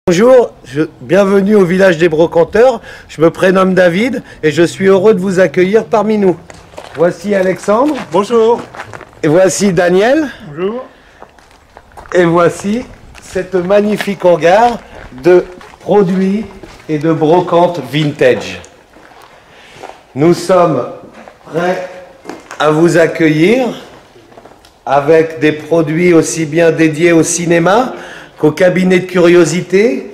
Bonjour, bienvenue au village des brocanteurs. Je me prénomme David et je suis heureux de vous accueillir parmi nous. Voici Alexandre. Bonjour. Et voici Daniel. Bonjour. Et voici cette magnifique hangar de produits et de brocantes vintage. Nous sommes prêts à vous accueillir avec des produits aussi bien dédiés au cinéma qu'au cabinet de curiosité,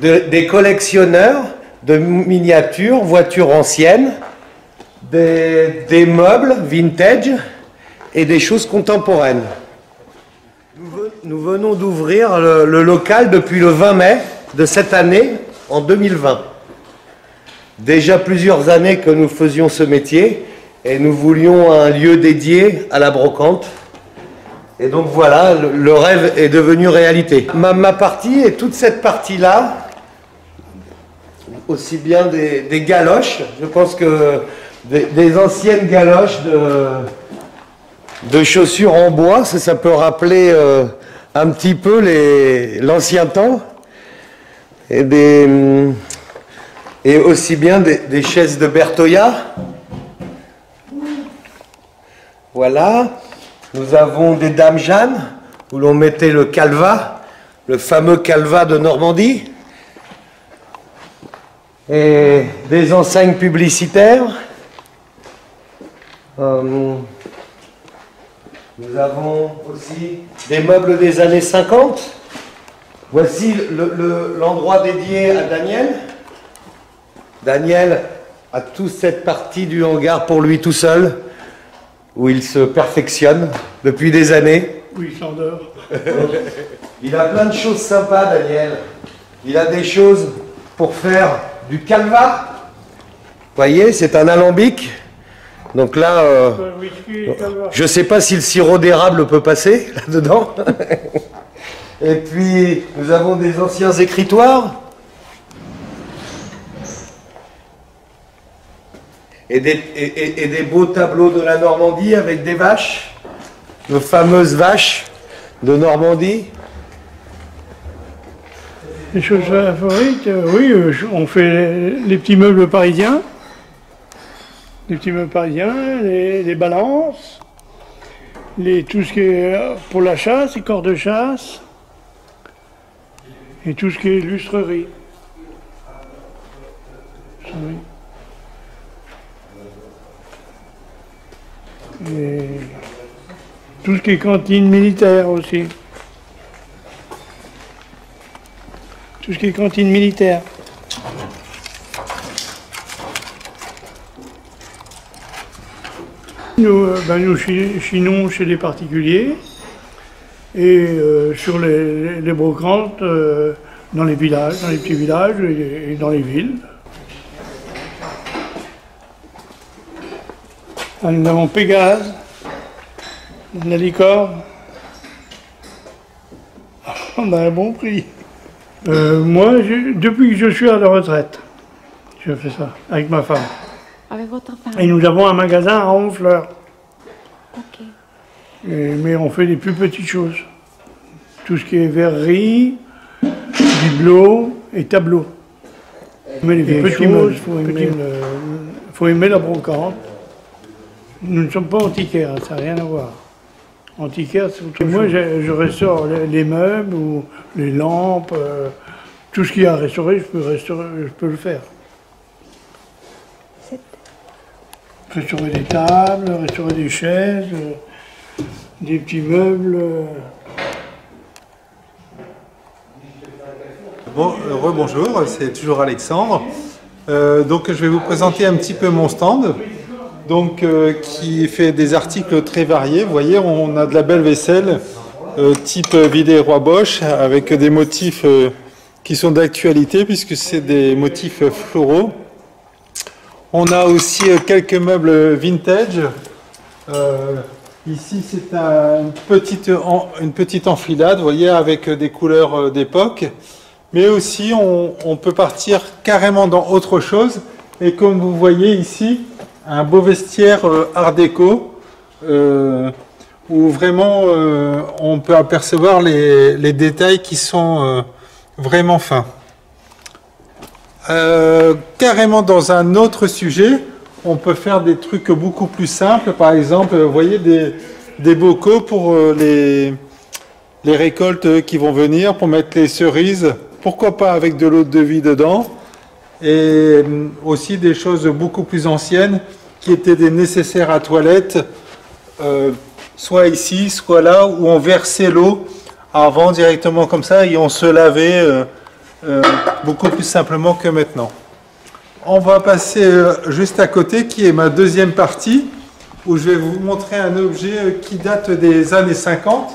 des collectionneurs de miniatures, voitures anciennes, des meubles vintage et des choses contemporaines. Nous venons d'ouvrir le local depuis le 20 mai de cette année, en 2020. Déjà plusieurs années que nous faisions ce métier et nous voulions un lieu dédié à la brocante. Et donc voilà, le rêve est devenu réalité. Ma partie et toute cette partie-là, aussi bien des galoches, je pense que des anciennes galoches de chaussures en bois, ça peut rappeler un petit peu l'ancien temps, et aussi bien des chaises de Bertoya. Voilà. Nous avons des dames Jeanne, où l'on mettait le calva, le fameux calva de Normandie, et des enseignes publicitaires. Nous avons aussi des meubles des années 50. Voici l'endroit dédié à Daniel. Daniel a toute cette partie du hangar pour lui tout seul, où il se perfectionne depuis des années. Oui, il s'endort. Il a plein de choses sympas, Daniel. Il a des choses pour faire du calva. Vous voyez, c'est un alambic. Donc là, je ne sais pas si le sirop d'érable peut passer là-dedans. Et puis, nous avons des anciens écritoires. Et des beaux tableaux de la Normandie avec des vaches, nos fameuses vaches de Normandie. Les choses favorites, oui, on fait les petits meubles parisiens, les balances, tout ce qui est pour la chasse, les corps de chasse, et tout ce qui est lustrerie. Oui. Et tout ce qui est cantine militaire aussi. Tout ce qui est cantine militaire. Nous chinons chez les particuliers et sur les brocantes dans les villages, dans les petits villages et dans les villes. Nous avons Pégase, la licorne. On a un bon prix. Moi, depuis que je suis à la retraite, je fais ça avec ma femme. Avec votre femme? Et nous avons un magasin à Honfleur. Ok. Mais on fait des plus petites choses. Tout ce qui est verrerie, bibelots et tableaux. Mais les vieilles choses, il faut aimer la brocante. Nous ne sommes pas antiquaires, ça n'a rien à voir. Antiquaire, c'est autre chose. Moi, je restaure les meubles ou les lampes, tout ce qu'il y a à restaurer, je peux le faire. Restaurer des tables, restaurer des chaises, des petits meubles. Bon, rebonjour, c'est toujours Alexandre. Donc je vais vous présenter un petit peu mon stand. Donc, qui fait des articles très variés. Vous voyez, on a de la belle vaisselle, type Villet Roi Bosch, avec des motifs qui sont d'actualité, puisque c'est des motifs floraux. On a aussi quelques meubles vintage. Ici, c'est une petite enfilade, vous voyez, avec des couleurs d'époque. Mais aussi, on peut partir carrément dans autre chose. Et comme vous voyez ici, un beau vestiaire art déco où vraiment on peut apercevoir les détails qui sont vraiment fin. Carrément dans un autre sujet, on peut faire des trucs beaucoup plus simples. Par exemple, vous voyez des bocaux pour les récoltes qui vont venir, pour mettre les cerises, pourquoi pas avec de l'eau de vie dedans. Et aussi des choses beaucoup plus anciennes qui étaient des nécessaires à toilette, soit ici, soit là, où on versait l'eau avant directement comme ça et on se lavait beaucoup plus simplement que maintenant. On va passer juste à côté, qui est ma deuxième partie, où je vais vous montrer un objet qui date des années 50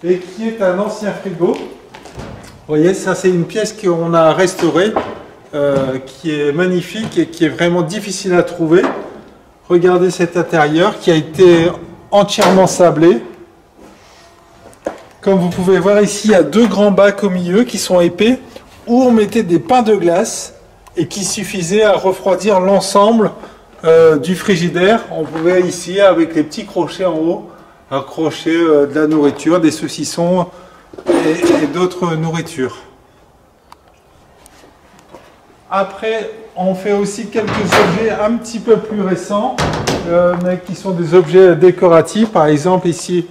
et qui est un ancien frigo. Vous voyez, ça c'est une pièce qu'on a restaurée, qui est magnifique et qui est vraiment difficile à trouver. Regardez cet intérieur qui a été entièrement sablé. Comme vous pouvez voir ici, il y a deux grands bacs au milieu qui sont épais, où on mettait des pains de glace et qui suffisaient à refroidir l'ensemble du frigidaire. On pouvait ici, avec les petits crochets en haut, accrocher de la nourriture, des saucissons et d'autres nourritures. Après, on fait aussi quelques objets un petit peu plus récents, mais qui sont des objets décoratifs. Par exemple, ici,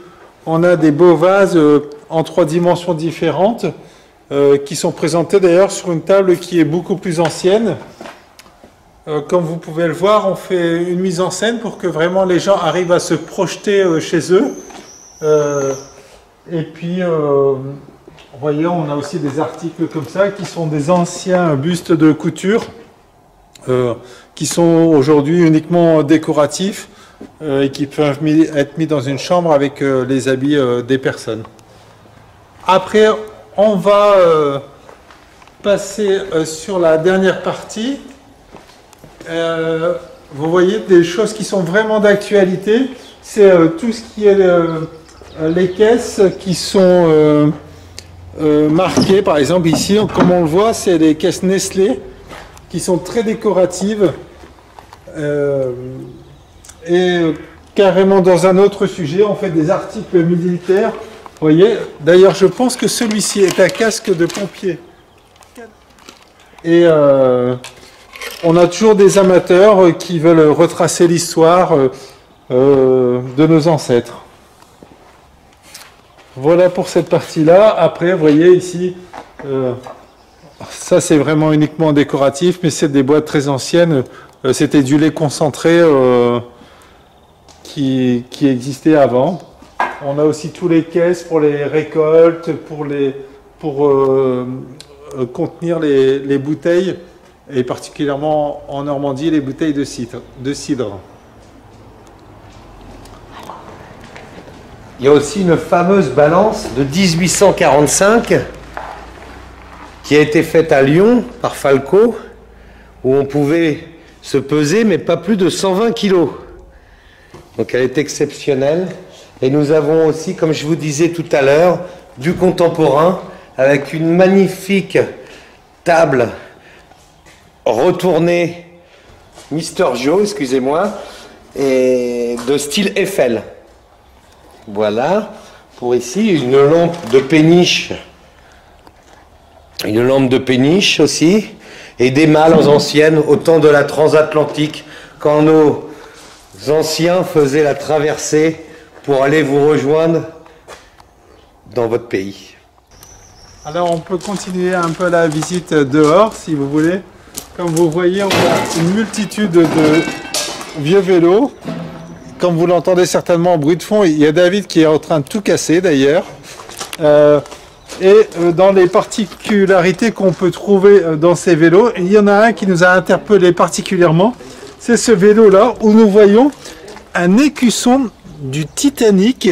on a des beaux vases en 3 dimensions différentes, qui sont présentés d'ailleurs sur une table qui est beaucoup plus ancienne. Comme vous pouvez le voir, on fait une mise en scène pour que vraiment les gens arrivent à se projeter chez eux. Et puis, vous voyez, on a aussi des articles comme ça qui sont des anciens bustes de couture qui sont aujourd'hui uniquement décoratifs et qui peuvent être mis dans une chambre avec les habits des personnes. Après, on va passer sur la dernière partie. Vous voyez des choses qui sont vraiment d'actualité. C'est tout ce qui est les caisses qui sont marquées. Par exemple, ici, comme on le voit, c'est les caisses Nestlé qui sont très décoratives. Et carrément dans un autre sujet, on fait des articles militaires. Vous voyez, d'ailleurs, je pense que celui-ci est un casque de pompier. Et on a toujours des amateurs qui veulent retracer l'histoire de nos ancêtres. Voilà pour cette partie-là. Après, vous voyez ici, ça c'est vraiment uniquement décoratif, mais c'est des boîtes très anciennes. C'était du lait concentré qui existait avant. On a aussi tous les caisses pour les récoltes, pour contenir les bouteilles, et particulièrement en Normandie, les bouteilles de cidre. Il y a aussi une fameuse balance de 1845 qui a été faite à Lyon par Falco, où on pouvait se peser, mais pas plus de 120 kilos. Donc elle est exceptionnelle. Et nous avons aussi, comme je vous disais tout à l'heure, du contemporain avec une magnifique table retournée Mister Joe, excusez-moi, et de style Eiffel. Voilà, pour ici, une lampe de péniche. Une lampe de péniche aussi, et des malles anciennes au temps de la transatlantique, quand nos anciens faisaient la traversée pour aller vous rejoindre dans votre pays. Alors on peut continuer un peu la visite dehors si vous voulez. Comme vous voyez, on a une multitude de vieux vélos. Comme vous l'entendez certainement en bruit de fond, il y a David qui est en train de tout casser d'ailleurs. Dans les particularités qu'on peut trouver dans ces vélos, il y en a un qui nous a interpellé particulièrement. C'est ce vélo-là où nous voyons un écusson du Titanic.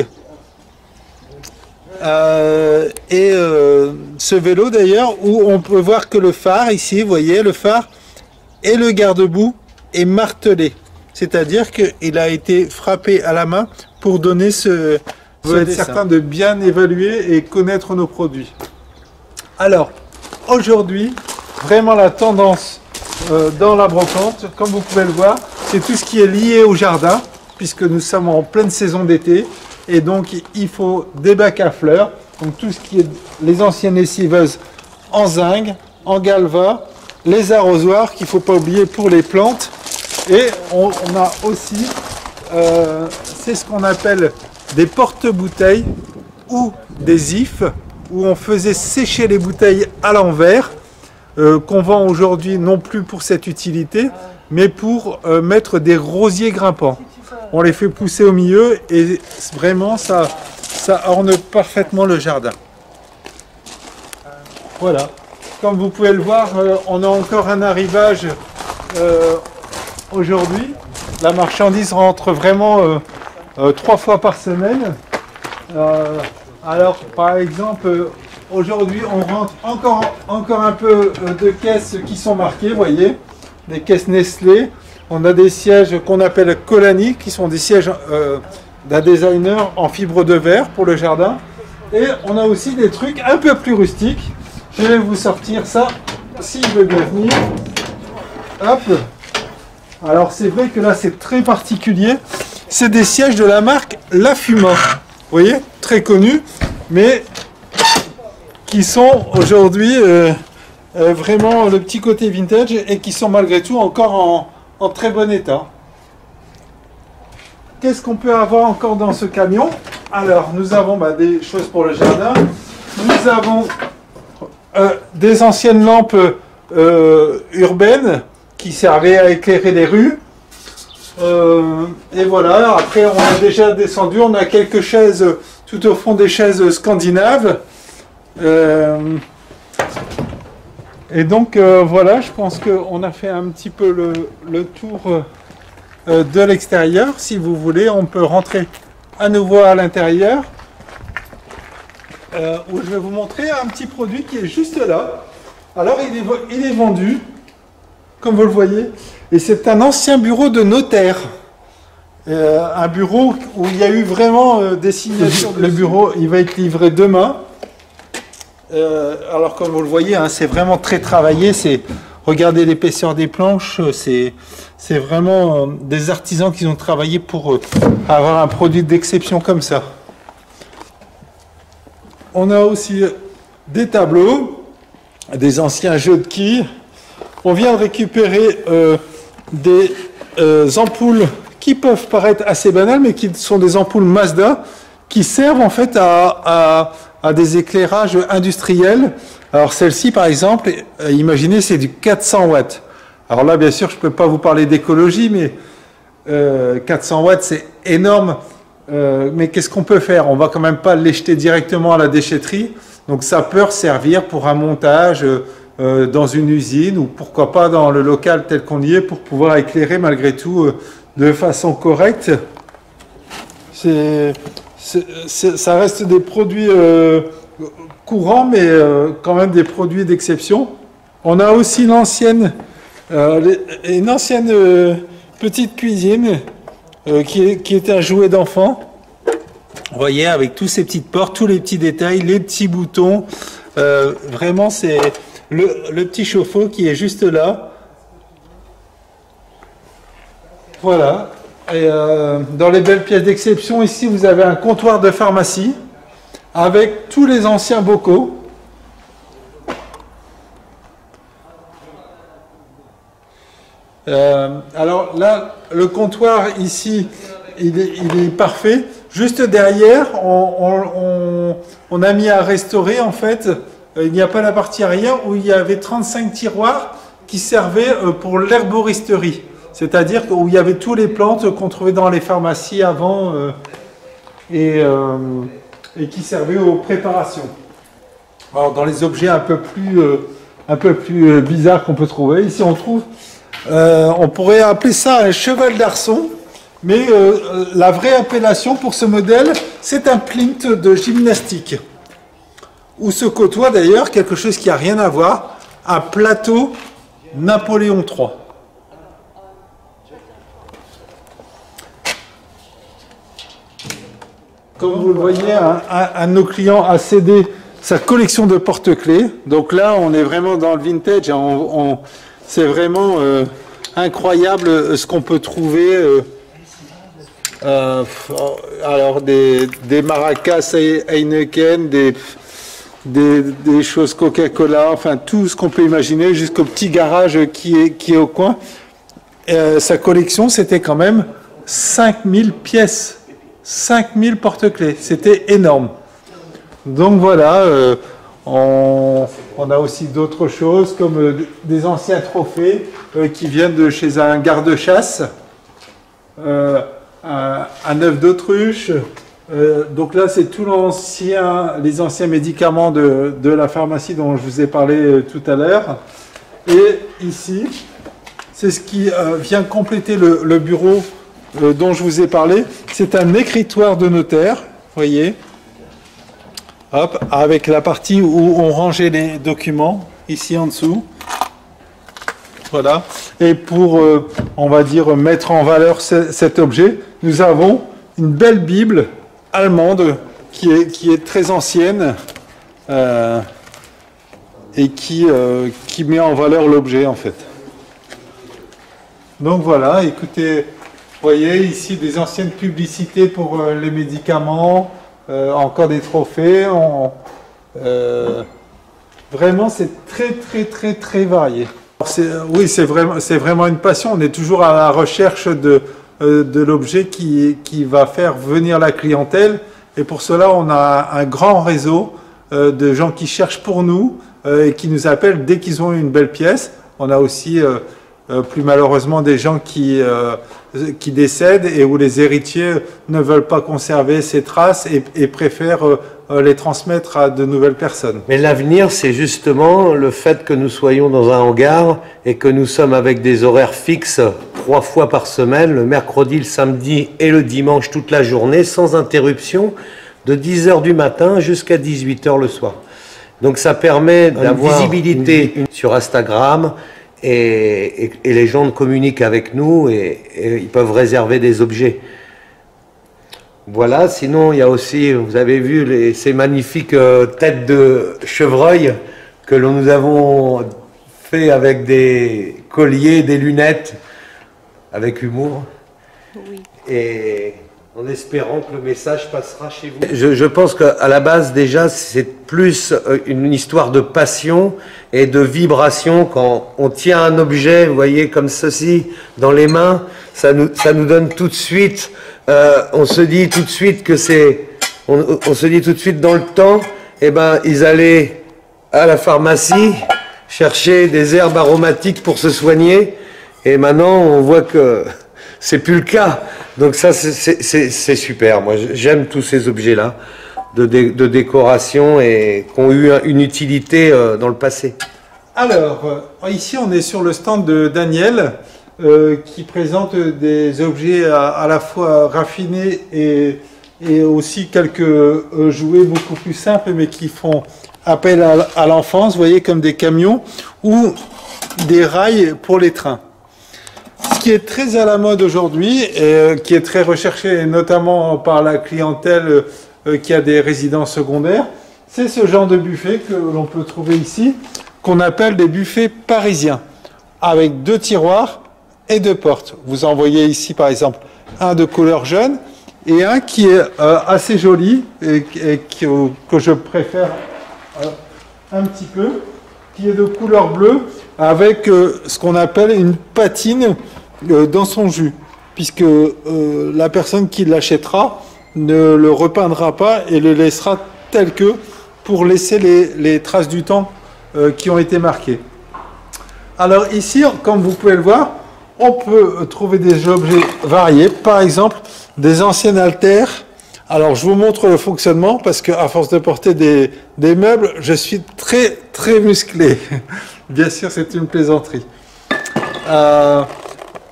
Ce vélo d'ailleurs, où on peut voir que le phare, ici, vous voyez, le phare et le garde-boue est martelé. C'est-à-dire qu'il a été frappé à la main pour donner ce... Vous êtes certain de bien évaluer et connaître nos produits. Alors, aujourd'hui, vraiment la tendance dans la brocante, comme vous pouvez le voir, c'est tout ce qui est lié au jardin, puisque nous sommes en pleine saison d'été, et donc il faut des bacs à fleurs, donc tout ce qui est les anciennes lessiveuses en zinc, en galva, les arrosoirs qu'il ne faut pas oublier pour les plantes. Et on a aussi, c'est ce qu'on appelle des porte-bouteilles ou des ifs, où on faisait sécher les bouteilles à l'envers, qu'on vend aujourd'hui non plus pour cette utilité, mais pour mettre des rosiers grimpants. On les fait pousser au milieu et vraiment ça orne parfaitement le jardin. Voilà. Comme vous pouvez le voir, on a encore un arrivage aujourd'hui. La marchandise rentre vraiment 3 fois par semaine. Alors, par exemple, aujourd'hui, on rentre encore un peu de caisses qui sont marquées, vous voyez, des caisses Nestlé. On a des sièges qu'on appelle Colani, qui sont des sièges d'un designer en fibre de verre pour le jardin. Et on a aussi des trucs un peu plus rustiques. Je vais vous sortir ça, s'il veut bien venir. Hop. Alors c'est vrai que là c'est très particulier. C'est des sièges de la marque La Fuma. Vous voyez, très connu, mais qui sont aujourd'hui vraiment le petit côté vintage et qui sont malgré tout encore en très bon état. Qu'est-ce qu'on peut avoir encore dans ce camion? Alors nous avons des choses pour le jardin. Nous avons des anciennes lampes urbaines qui servaient à éclairer les rues. Et voilà, après on a déjà descendu, on a quelques chaises tout au fond, des chaises scandinaves. Et donc voilà, je pense qu'on a fait un petit peu le tour de l'extérieur. Si vous voulez, on peut rentrer à nouveau à l'intérieur. Où je vais vous montrer un petit produit qui est juste là. Alors il est vendu, comme vous le voyez, et c'est un ancien bureau de notaire. Un bureau où il y a eu vraiment des signatures. Le bureau, il va être livré demain. Alors comme vous le voyez, hein, c'est vraiment très travaillé. Regardez l'épaisseur des planches, c'est vraiment des artisans qui ont travaillé pour avoir un produit d'exception comme ça. On a aussi des tableaux, des anciens jeux de quilles. On vient de récupérer des ampoules qui peuvent paraître assez banales, mais qui sont des ampoules Mazda, qui servent en fait à des éclairages industriels. Alors celle-ci, par exemple, imaginez, c'est du 400 watts. Alors là, bien sûr, je ne peux pas vous parler d'écologie, mais 400 watts, c'est énorme. Mais qu'est-ce qu'on peut faire? On ne va quand même pas les jeter directement à la déchetterie. Donc ça peut servir pour un montage dans une usine ou pourquoi pas dans le local tel qu'on y est pour pouvoir éclairer malgré tout de façon correcte. Ça reste des produits courants, mais quand même des produits d'exception. On a aussi une ancienne petite cuisine qui est un jouet d'enfant. Vous voyez, avec tous ces petites portes, tous les petits détails, les petits boutons. Vraiment, c'est le petit chauffe-eau qui est juste là. Voilà. Et dans les belles pièces d'exception, ici, vous avez un comptoir de pharmacie avec tous les anciens bocaux. Alors là, le comptoir ici, il est parfait. Juste derrière, on a mis à restaurer, en fait, il n'y a pas la partie arrière où il y avait 35 tiroirs qui servaient pour l'herboristerie. C'est-à-dire où il y avait toutes les plantes qu'on trouvait dans les pharmacies avant et qui servaient aux préparations. Alors dans les objets un peu plus bizarres qu'on peut trouver, ici on trouve, on pourrait appeler ça un cheval d'arçon, mais la vraie appellation pour ce modèle, c'est un plinth de gymnastique, où se côtoie d'ailleurs quelque chose qui n'a rien à voir, un plateau Napoléon III. Comme vous le voyez, un de nos clients a cédé sa collection de porte-clés. Donc là, on est vraiment dans le vintage. C'est vraiment incroyable ce qu'on peut trouver. Alors des maracas Heineken, des choses Coca-Cola, enfin tout ce qu'on peut imaginer, jusqu'au petit garage qui est au coin. Sa collection, c'était quand même 5000 pièces, 5000 porte-clés, c'était énorme. Donc voilà, on a aussi d'autres choses comme des anciens trophées qui viennent de chez un garde-chasse, un œuf d'autruche. Donc là, c'est tout les anciens médicaments de la pharmacie dont je vous ai parlé tout à l'heure. Et ici, c'est ce qui vient compléter le bureau dont je vous ai parlé. C'est un écritoire de notaire, vous voyez, hop, avec la partie où on rangeait les documents, ici en dessous. Voilà. Et pour, on va dire, mettre en valeur cet objet, nous avons une belle Bible allemande qui est très ancienne et qui met en valeur l'objet en fait. Donc voilà, écoutez, vous voyez ici des anciennes publicités pour les médicaments, encore des trophées. Vraiment, c'est très varié. Oui, c'est vraiment une passion. On est toujours à la recherche de l'objet qui va faire venir la clientèle. Et pour cela, on a un grand réseau de gens qui cherchent pour nous et qui nous appellent dès qu'ils ont une belle pièce. On a aussi, plus malheureusement, des gens qui décèdent et où les héritiers ne veulent pas conserver ces traces et préfèrent les transmettre à de nouvelles personnes. Mais l'avenir, c'est justement le fait que nous soyons dans un hangar et que nous sommes avec des horaires fixes 3 fois par semaine, le mercredi, le samedi et le dimanche toute la journée, sans interruption, de 10h du matin jusqu'à 18h le soir. Donc ça permet d'avoir une visibilité sur Instagram et les gens communiquent avec nous et ils peuvent réserver des objets. Voilà, sinon il y a aussi, vous avez vu ces magnifiques têtes de chevreuil que nous avons fait avec des colliers, des lunettes, avec humour. Oui. Et en espérant que le message passera chez vous. Je pense qu'à la base déjà c'est plus une histoire de passion et de vibration. Quand on tient un objet, vous voyez, comme ceci, dans les mains, ça nous donne tout de suite... on se dit tout de suite que on se dit tout de suite dans le temps, eh ben, ils allaient à la pharmacie chercher des herbes aromatiques pour se soigner, et maintenant on voit que c'est plus le cas. Donc ça c'est super. Moi j'aime tous ces objets-là de décoration et qui ont eu une utilité dans le passé. Alors ici on est sur le stand de Daniel. Qui présente des objets à la fois raffinés et aussi quelques jouets beaucoup plus simples, mais qui font appel à l'enfance, vous voyez, comme des camions ou des rails pour les trains. Ce qui est très à la mode aujourd'hui et qui est très recherché, notamment par la clientèle qui a des résidences secondaires, c'est ce genre de buffet que l'on peut trouver ici, qu'on appelle des buffets parisiens, avec 2 tiroirs et 2 portes. Vous en voyez ici par exemple un de couleur jaune et un qui est assez joli et que je préfère un petit peu, qui est de couleur bleue avec ce qu'on appelle une patine dans son jus, puisque la personne qui l'achètera ne le repeindra pas et le laissera tel que pour laisser les traces du temps qui ont été marquées. Alors ici, comme vous pouvez le voir, on peut trouver des objets variés, par exemple des anciennes haltères. Alors je vous montre le fonctionnement parce qu'à force de porter des meubles, je suis très musclé. Bien sûr, c'est une plaisanterie.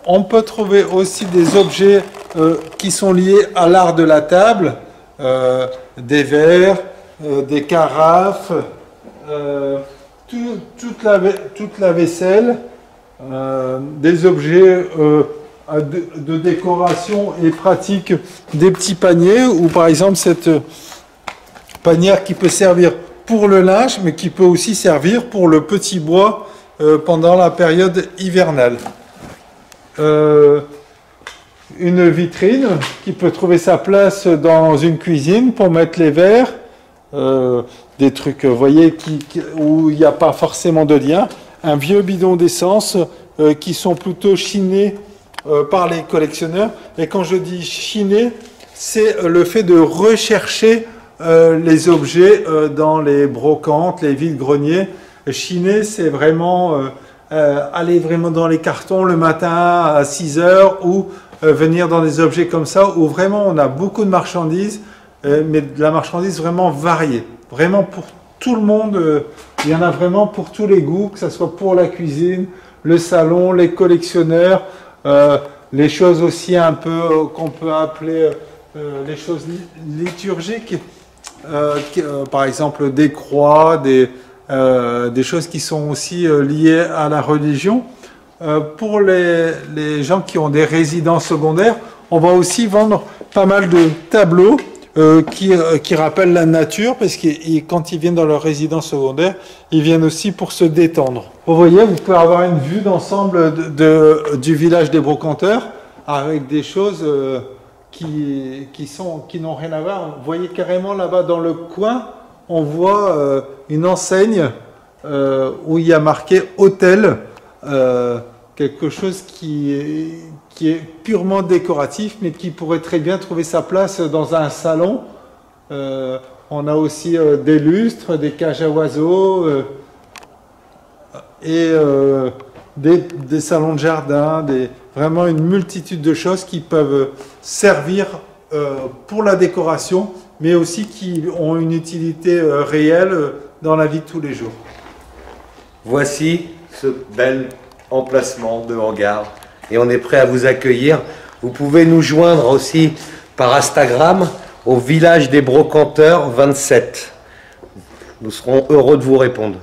On peut trouver aussi des objets qui sont liés à l'art de la table, des verres, des carafes, toute la vaisselle. Des objets de décoration et pratique, des petits paniers ou par exemple cette panière qui peut servir pour le linge mais qui peut aussi servir pour le petit bois pendant la période hivernale. Une vitrine qui peut trouver sa place dans une cuisine pour mettre les verres, des trucs, vous voyez, où il n'y a pas forcément de lien. Un vieux bidon d'essence qui sont plutôt chinés par les collectionneurs. Et quand je dis chiné, c'est le fait de rechercher les objets dans les brocantes, les vides-greniers. Chiner, c'est vraiment aller vraiment dans les cartons le matin à 6 heures ou venir dans des objets comme ça où vraiment on a beaucoup de marchandises, mais de la marchandise vraiment variée. Vraiment pour tout le monde, il y en a vraiment pour tous les goûts, que ce soit pour la cuisine, le salon, les collectionneurs, les choses aussi un peu qu'on peut appeler les choses liturgiques, par exemple des croix, des choses qui sont aussi liées à la religion. Pour les gens qui ont des résidences secondaires, on va aussi vendre pas mal de tableaux qui rappellent la nature, parce que quand ils viennent dans leur résidence secondaire, ils viennent aussi pour se détendre. Vous voyez, vous pouvez avoir une vue d'ensemble du village des brocanteurs, avec des choses qui n'ont rien à voir. Vous voyez carrément là-bas dans le coin, on voit une enseigne où il y a marqué hôtel, quelque chose qui est purement décoratif, mais qui pourrait très bien trouver sa place dans un salon. On a aussi des lustres, des cages à oiseaux et des salons de jardin, vraiment une multitude de choses qui peuvent servir pour la décoration, mais aussi qui ont une utilité réelle dans la vie de tous les jours. Voici ce bel emplacement de hangar et on est prêt à vous accueillir. Vous pouvez nous joindre aussi par Instagram au village des brocanteurs 27. Nous serons heureux de vous répondre.